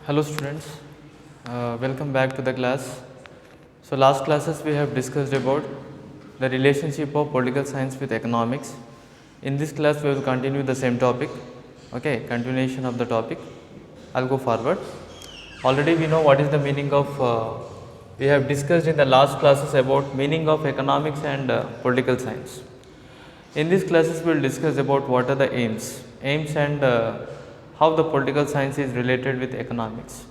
Hello students, welcome back to the class. So last classes we have discussed about the relationship of political science with economics. In this class we will continue the same topic, okay, continuation of the topic. I'll go forward. Already we know what is the meaning of, we have discussed in the last classes about meaning of economics and political science. In these classes we will discuss about what are the aims and how the political science is related with economics.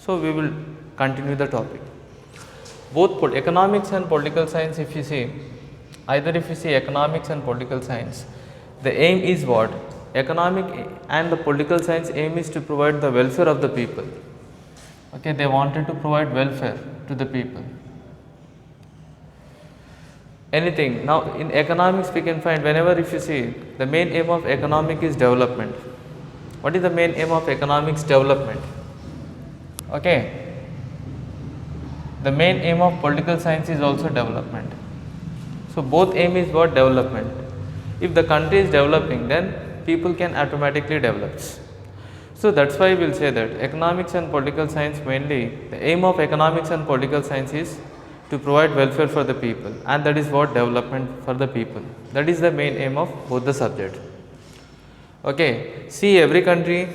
So we will continue the topic. Both economics and political science, if you see, either if you see economics and political science, the aim is what? Economic and the political science aim is to provide the welfare of the people. Okay, they wanted to provide welfare to the people. Anything. Now in economics we can find, whenever if you see, the main aim of economic is development. What is the main aim of economics? Development. Okay. The main aim of political science is also development. So both aim is what? Development. If the country is developing, then people can automatically develop. So that's why we will say that economics and political science, mainly the aim of economics and political science is to provide welfare for the people, and that is what? Development for the people. That is the main aim of both the subject. Okay, see, every country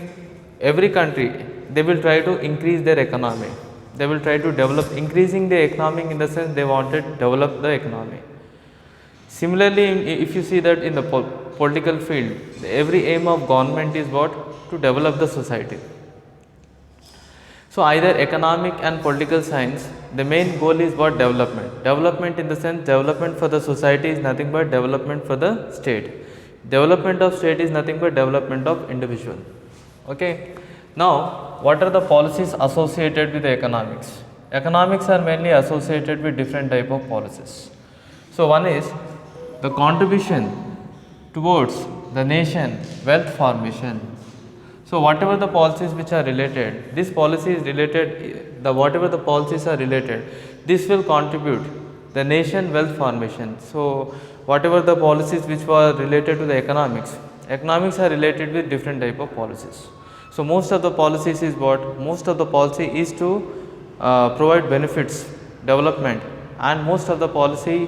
they will try to increase their economy, they will try to develop, increasing the economy in the sense they wanted to develop the economy. Similarly, if you see that in the political field, every aim of government is what? To develop the society. So either economic and political science, the main goal is what? Development. Development in the sense, development for the society is nothing but development for the state. Development of state is nothing but development of individual. Okay. Now, what are the policies associated with the economics? Economics are mainly associated with different type of policies. So one is the contribution towards the nation wealth formation. So whatever the policies which are related, this policy is related, whatever the policies are related, this will contribute the nation wealth formation. So whatever the policies which were related to the economics are related with different type of policies. So most of the policies is what? Most of the policy is to provide benefits, development, and most of the policy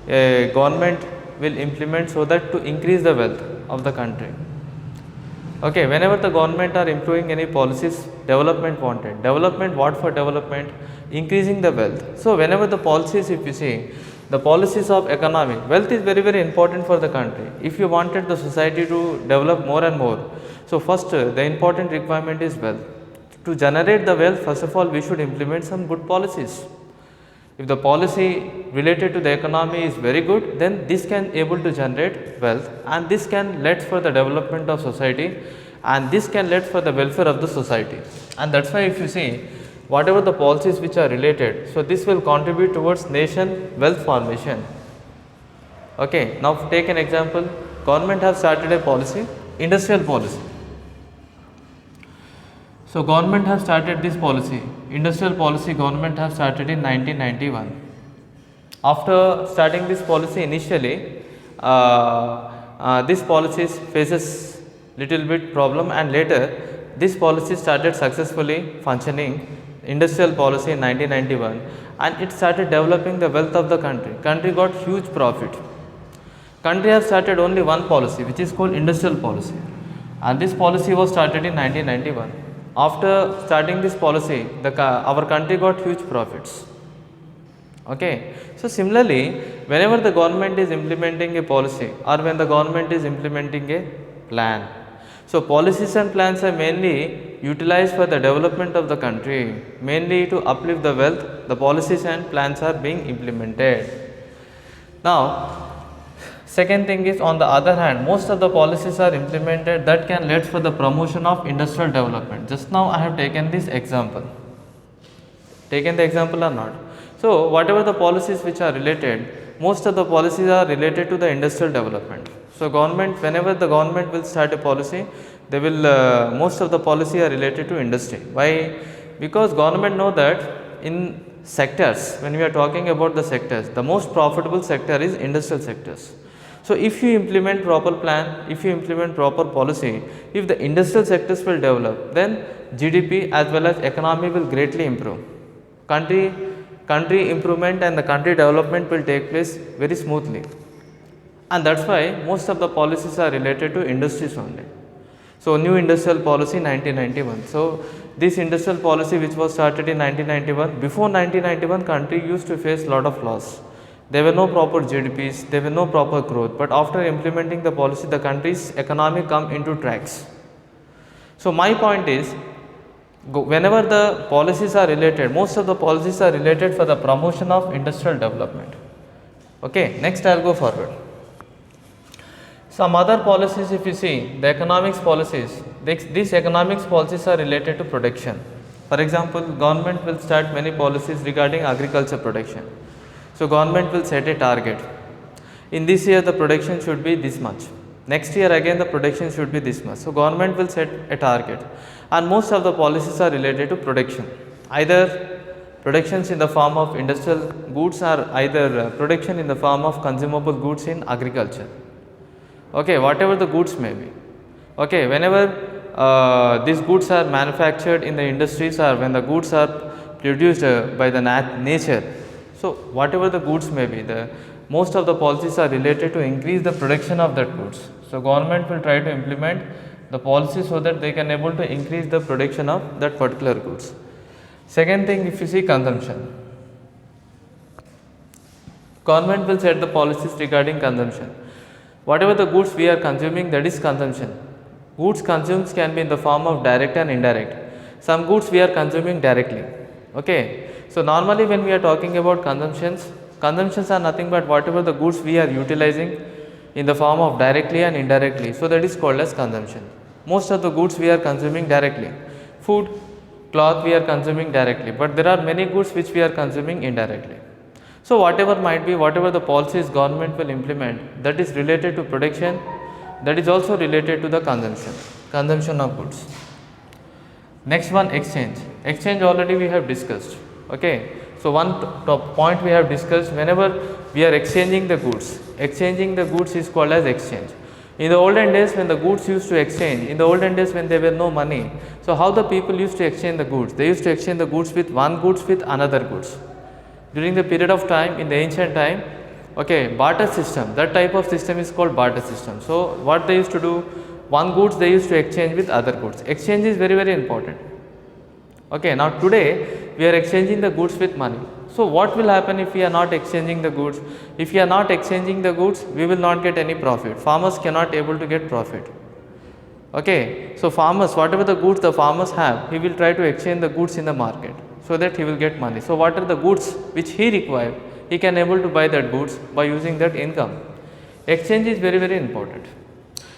government will implement so that to increase the wealth of the country. Okay, whenever the government are improving any policies, development wanted. Development, what for development? Increasing the wealth. So whenever the policies, if you see, the policies of economic, wealth is very, very important for the country. If you wanted the society to develop more and more, so first the important requirement is wealth. To generate the wealth, first of all, we should implement some good policies. If the policy related to the economy is very good, then this can able to generate wealth, and this can lead for the development of society, and this can lead for the welfare of the society. And that's why if you see, whatever the policies which are related, so this will contribute towards nation wealth formation. Okay, now take an example. Government has started a policy, industrial policy. So government has started this policy, industrial policy government has started in 1991. After starting this policy initially, this policy faces little bit problem, and later this policy started successfully functioning, industrial policy in 1991, and it started developing the wealth of the country. Country got huge profit. Country has started only one policy which is called industrial policy, and this policy was started in 1991. After starting this policy, our country got huge profits. Okay. So similarly, whenever the government is implementing a policy, or when the government is implementing a plan, so policies and plans are mainly utilized for the development of the country, mainly to uplift the wealth. The policies and plans are being implemented. Now, second thing is, on the other hand, most of the policies are implemented that can lead for the promotion of industrial development. Just now I have taken this example. Taken the example or not? So whatever the policies which are related, most of the policies are related to the industrial development. So government, whenever the government will start a policy, they will most of the policy are related to industry. Why? Because government know that in sectors, when we are talking about the sectors, the most profitable sector is industrial sectors. So if you implement proper plan, if you implement proper policy, if the industrial sectors will develop, then GDP as well as economy will greatly improve. Country improvement and the country development will take place very smoothly. And that's why most of the policies are related to industries only. So new industrial policy 1991. So this industrial policy which was started in 1991, before 1991 country used to face lot of loss. There were no proper GDPs, there were no proper growth, but after implementing the policy, the country's economy come into tracks. So my point is, whenever the policies are related, most of the policies are related for the promotion of industrial development. Okay, next I will go forward. Some other policies, if you see, the economics policies, these economics policies are related to production. For example, government will start many policies regarding agriculture production. So government will set a target. In this year the production should be this much. Next year again the production should be this much. So government will set a target, and most of the policies are related to production. Either productions in the form of industrial goods or either production in the form of consumable goods in agriculture. Okay, whatever the goods may be. Okay, whenever these goods are manufactured in the industries or when the goods are produced by the nature. So whatever the goods may be, most of the policies are related to increase the production of that goods. So government will try to implement the policy so that they can able to increase the production of that particular goods. Second thing, if you see consumption, government will set the policies regarding consumption. Whatever the goods we are consuming, that is consumption. Goods consumed can be in the form of direct and indirect. Some goods we are consuming directly. Okay. So normally when we are talking about consumptions are nothing but whatever the goods we are utilizing in the form of directly and indirectly. So that is called as consumption. Most of the goods we are consuming directly. Food, cloth we are consuming directly, but there are many goods which we are consuming indirectly. So whatever might be, whatever the policies government will implement, that is related to production, that is also related to the consumption of goods. Next one, exchange. Exchange already we have discussed. Okay, so one top point we have discussed, whenever we are exchanging the goods is called as exchange. In the olden days when the goods used to exchange, in the olden days when there were no money, so how the people used to exchange the goods? They used to exchange the goods with one goods with another goods. During the period of time, in the ancient time, okay, barter system, that type of system is called barter system. So what they used to do, one goods they used to exchange with other goods. Exchange is very, very important. Okay, now today we are exchanging the goods with money. So what will happen if we are not exchanging the goods? If we are not exchanging the goods, we will not get any profit. Farmers cannot able to get profit. Okay, so farmers, whatever the goods the farmers have, he will try to exchange the goods in the market so that he will get money. So what are the goods which he require, he can able to buy that goods by using that income. Exchange is very, very important.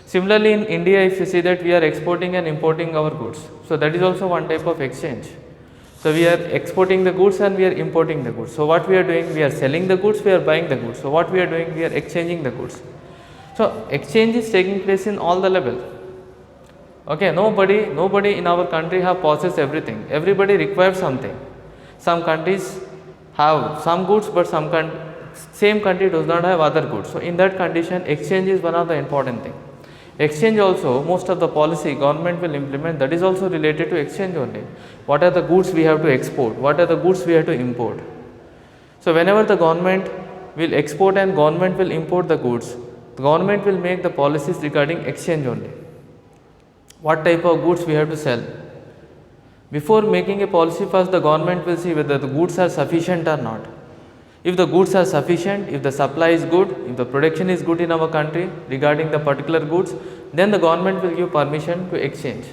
Similarly, in India, if you see that we are exporting and importing our goods, so that is also one type of exchange. So we are exporting the goods and we are importing the goods. So what we are doing, we are selling the goods, we are buying the goods. So what we are doing, we are exchanging the goods. So exchange is taking place in all the levels. Okay, nobody in our country have possessed everything. Everybody requires something. Some countries have some goods, but same country does not have other goods. So in that condition, exchange is one of the important thing. Exchange also, most of the policy government will implement, that is also related to exchange only. What are the goods we have to export? What are the goods we have to import? So whenever the government will export and government will import the goods, the government will make the policies regarding exchange only. What type of goods we have to sell? Before making a policy, first the government will see whether the goods are sufficient or not. If the goods are sufficient, if the supply is good, if the production is good in our country regarding the particular goods, then the government will give permission to exchange.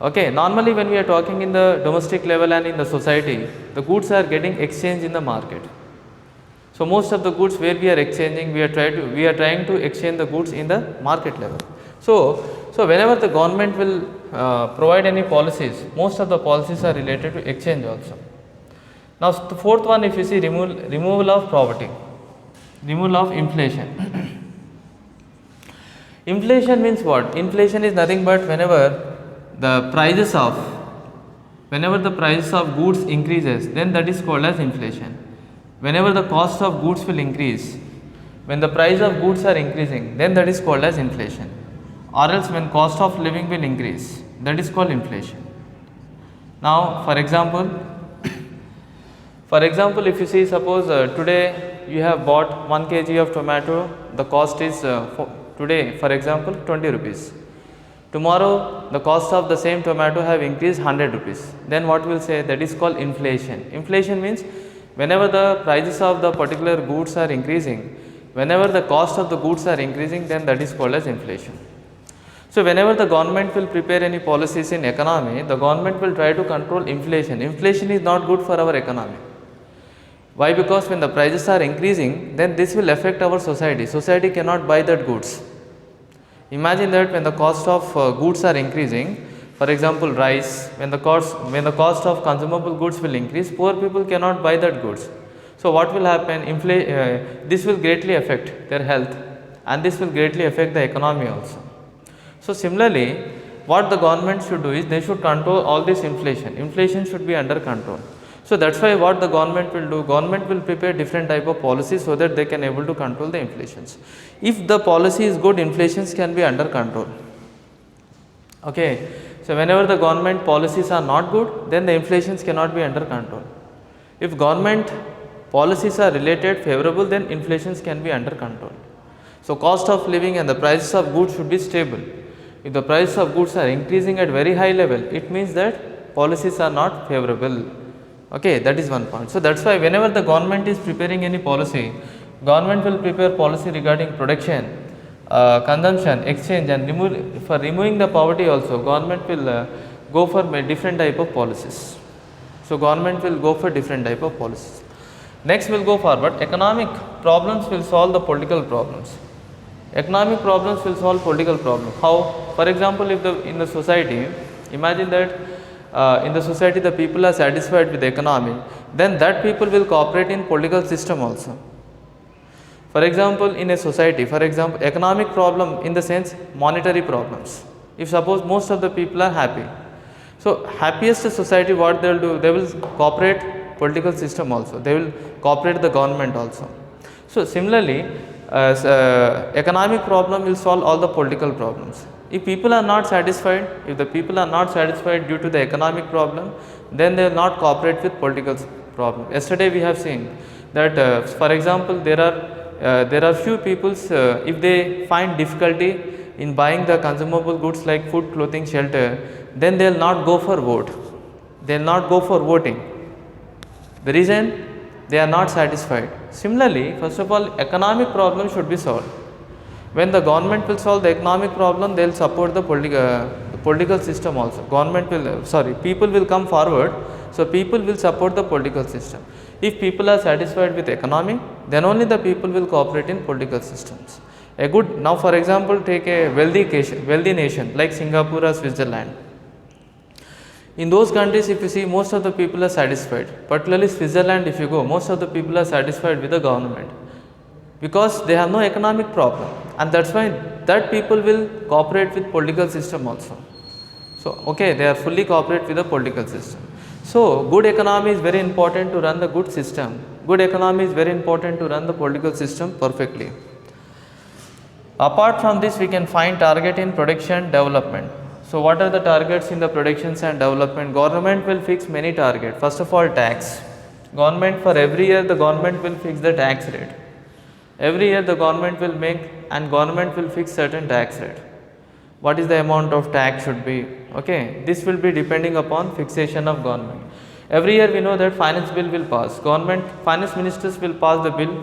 Okay, normally when we are talking in the domestic level and in the society, the goods are getting exchanged in the market. So most of the goods where we are exchanging, we are trying to exchange the goods in the market level. So whenever the government will provide any policies, most of the policies are related to exchange also. Now the fourth one, if you see, removal of poverty, removal of inflation. Inflation means what? Inflation is nothing but whenever the prices of goods increases, then that is called as inflation. Whenever the cost of goods will increase, when the price of goods are increasing, then that is called as inflation. Or else when cost of living will increase, that is called inflation. Now for example, if you see, suppose today you have bought 1 kg of tomato, the cost is today for example 20 rupees. Tomorrow the cost of the same tomato have increased 100 rupees. Then what we will say, that is called inflation. Inflation means whenever the prices of the particular goods are increasing, whenever the cost of the goods are increasing, then that is called as inflation. So whenever the government will prepare any policies in economy, the government will try to control inflation. Inflation is not good for our economy. Why? Because when the prices are increasing, then this will affect our society. Society cannot buy that goods. Imagine that when the cost of goods are increasing, for example rice, when the cost of consumable goods will increase, poor people cannot buy that goods. So what will happen? This will greatly affect their health, and this will greatly affect the economy also. So similarly, what the government should do is they should control all this inflation. Inflation should be under control. So that's why what the government will do, government will prepare different type of policies so that they can able to control the inflations. If the policy is good, inflations can be under control. Okay. So whenever the government policies are not good, then the inflations cannot be under control. If government policies are related favorable, then inflations can be under control. So cost of living and the prices of goods should be stable. If the prices of goods are increasing at very high level, it means that policies are not favorable. Okay, that is one point. So that's why whenever the government is preparing any policy, government will prepare policy regarding production, consumption, exchange, and for removing the poverty also, government will go for different type of policies. So government will go for different type of policies. Next we'll go forward. Economic problems will solve the political problems. Economic problems will solve political problems. How? For example, if in the society, imagine that in the society the people are satisfied with the economy, then that people will cooperate in political system also. For example, in a society, for example, economic problem in the sense monetary problems. If suppose most of the people are happy, so happiest society, what they will do, they will cooperate political system also, they will cooperate the government also. So similarly, economic problem will solve all the political problems. If people are not satisfied, if the people are not satisfied due to the economic problem, then they will not cooperate with political problem. Yesterday we have seen that for example, there are few peoples, if they find difficulty in buying the consumable goods like food, clothing, shelter, then they will not go for vote, they will not go for voting. The reason? They are not satisfied. Similarly, first of all, economic problem should be solved. When the government will solve the economic problem, they will support the political system also. People will come forward, so people will support the political system. If people are satisfied with economy, then only the people will cooperate in political systems. Now for example, take a wealthy nation like Singapore or Switzerland. In those countries, if you see, most of the people are satisfied. Particularly Switzerland, if you go, most of the people are satisfied with the government because they have no economic problem, and that's why that people will cooperate with political system also. So okay, they are fully cooperate with the political system. So good economy is very important to run the good system. Good economy is very important to run the political system perfectly. Apart from this, we can find target in production development. So what are the targets in the productions and development? Government will fix many targets. First of all, tax. Government, for every year the government will fix the tax rate. Every year the government will make, and government will fix certain tax rate. What is the amount of tax should be? Okay, this will be depending upon fixation of government. Every year we know that finance bill will pass. Government, finance ministers will pass the bill,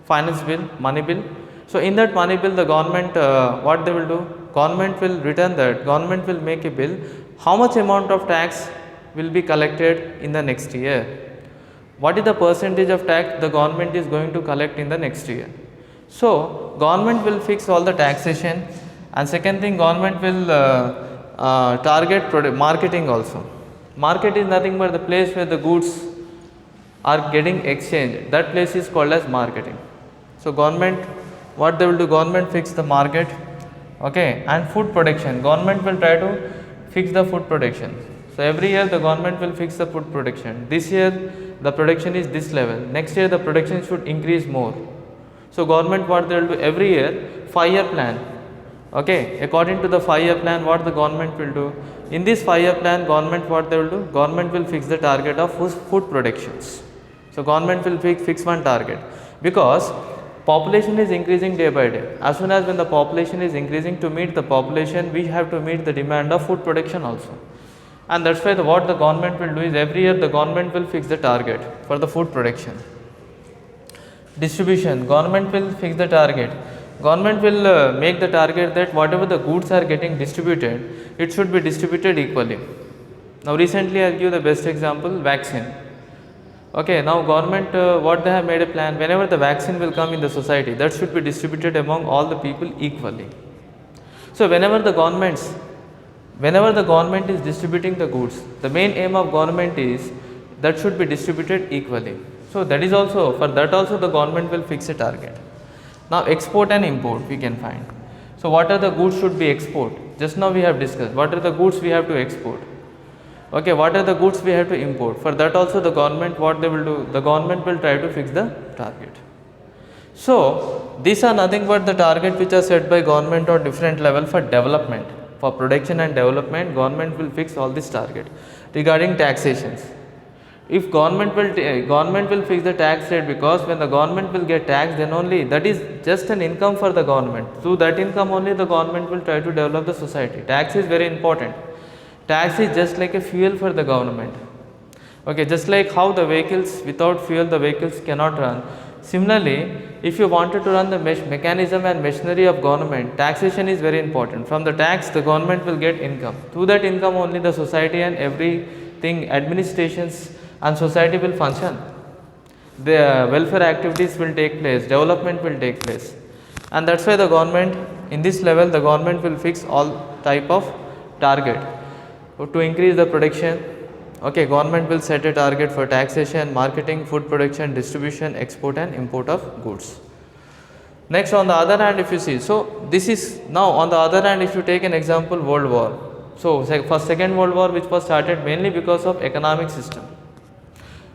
finance bill, money bill. So in that money bill, the government, what they will do? Government will return that, government will make a bill, how much amount of tax will be collected in the next year. What is the percentage of tax the government is going to collect in the next year. So government will fix all the taxation, and second thing, government will target marketing also. Market is nothing but the place where the goods are getting exchanged. That place is called as marketing. So government, what they will do, government fix the market. Okay, and food production, government will try to fix the food production. So every year the government will fix the food production. This year the production is this level, next year the production should increase more. So government what they will do every year 5-year plan. Okay, according to the 5-year plan, what the government will do? In this 5-year plan, government what they will do? Government will fix the target of food productions. So government will fix one target, because population is increasing day by day. As soon as when the population is increasing, to meet the population, we have to meet the demand of food production also. And that's why what the government will do is every year the government will fix the target for the food production. Distribution, government will fix the target. Government will make the target that whatever the goods are getting distributed, it should be distributed equally. Now recently I will give the best example, vaccine. Okay, now government what they have made a plan, whenever the vaccine will come in the society, that should be distributed among all the people equally. So whenever the government is distributing the goods, the main aim of government is that should be distributed equally. So that is also, for that also the government will fix a target. Now export and import we can find. So what are the goods should be export? Just now we have discussed what are the goods we have to export. Okay, what are the goods we have to import? For that also the government what they will do? The government will try to fix the target. So these are nothing but the target which are set by government on different level for development. For production and development, government will fix all this target. Regarding taxations, if government will fix the tax rate, because when the government will get tax, then only that is just an income for the government. Through that income only the government will try to develop the society. Tax is very important. Tax is just like a fuel for the government. Okay, just like how the vehicles, without fuel the vehicles cannot run. Similarly, if you wanted to run the mechanism and machinery of government, taxation is very important. From the tax the government will get income. Through that income only the society and everything, administrations and society will function. The welfare activities will take place, development will take place. And that's why the government, in this level the government will fix all type of target. To increase the production, okay, government will set a target for taxation, marketing, food production, distribution, export and import of goods. Next, on the other hand, if you see, so this is now on the other hand, if you take an example, World War. So for Second World War, which was started mainly because of economic system.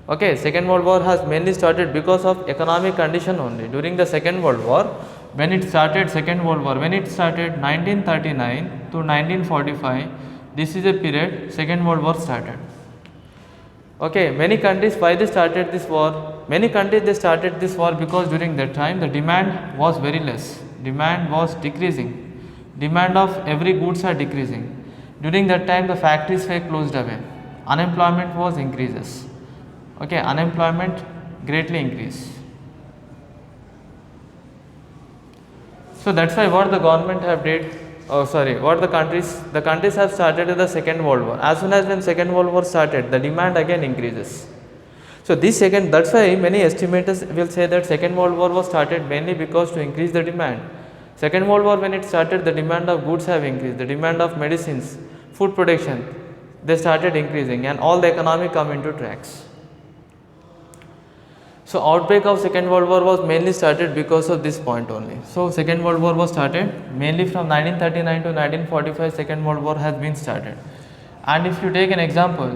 Okay, Second World War has mainly started because of economic condition only. During the Second World War, when it started, Second World War, when it started 1939 to 1945, this is a period Second World War started. Okay, many countries, why they started this war? Many countries they started this war because during that time the demand was very less. Demand was decreasing. Demand of every goods are decreasing. During that time the factories were closed away. Unemployment was increases. Okay, unemployment greatly increased. So that's why what the government have did, what the countries have started the Second World War. As soon as when Second World War started, the demand again increases. So that's why many estimators will say that Second World War was started mainly because to increase the demand. Second World War when it started, the demand of goods have increased, the demand of medicines, food production, they started increasing and all the economy come into tracks. So outbreak of Second World War was mainly started because of this point only. So Second World War was started mainly from 1939 to 1945, Second World War has been started. And if you take an example,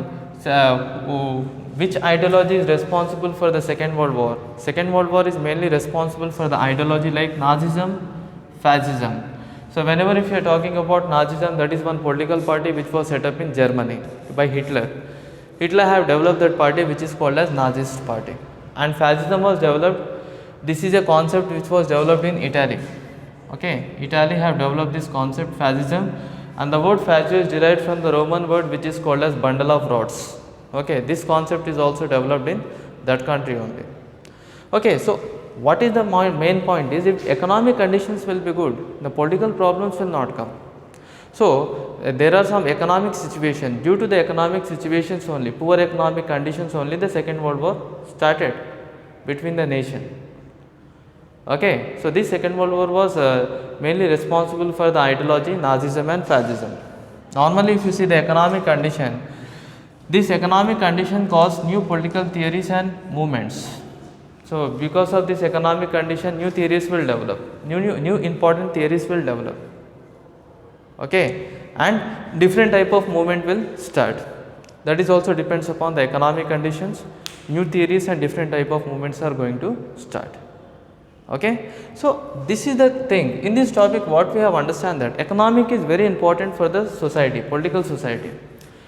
which ideology is responsible for the Second World War? Second World War is mainly responsible for the ideology like Nazism, Fascism. So whenever if you are talking about Nazism, that is one political party which was set up in Germany by Hitler. Hitler have developed that party which is called as Nazist party. And Fascism was developed, this is a concept which was developed in Italy. Okay, Italy have developed this concept Fascism, and the word fascio is derived from the Roman word which is called as bundle of rods. Okay, this concept is also developed in that country only. Okay, so what is the main point is, if economic conditions will be good, the political problems will not come. So there are some economic situation, due to the economic situations only, poor economic conditions only, the Second World War started between the nation. Okay, so this Second World War was mainly responsible for the ideology Nazism and Fascism. Normally if you see the economic condition, this economic condition caused new political theories and movements. So because of this economic condition, new theories will develop, new important theories will develop. Okay, and different type of movement will start. That is also depends upon the economic conditions. New theories and different type of movements are going to start. Okay. So, this is the thing. In this topic, what we have understand that economic is very important for the society, political society.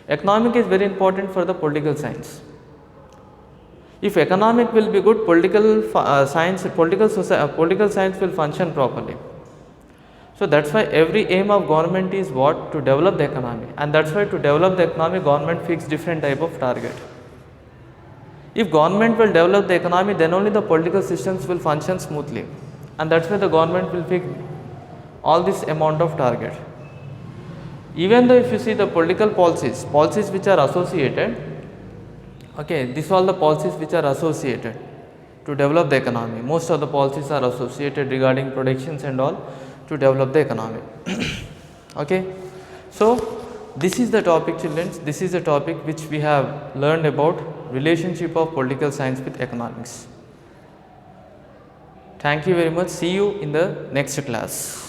Economic is very important for the political science. If economic will be good, political science will function properly. So that's why every aim of government is what? To develop the economy, and that's why to develop the economy, government fix different type of target. If government will develop the economy, then only the political systems will function smoothly, and that's why the government will fix all this amount of target. Even though if you see the political policies which are associated, okay, these are all the policies which are associated to develop the economy. Most of the policies are associated regarding productions and all to develop the economy. Okay. So, this is the topic, children. This is the topic which we have learned about relationship of political science with economics. Thank you very much. See you in the next class.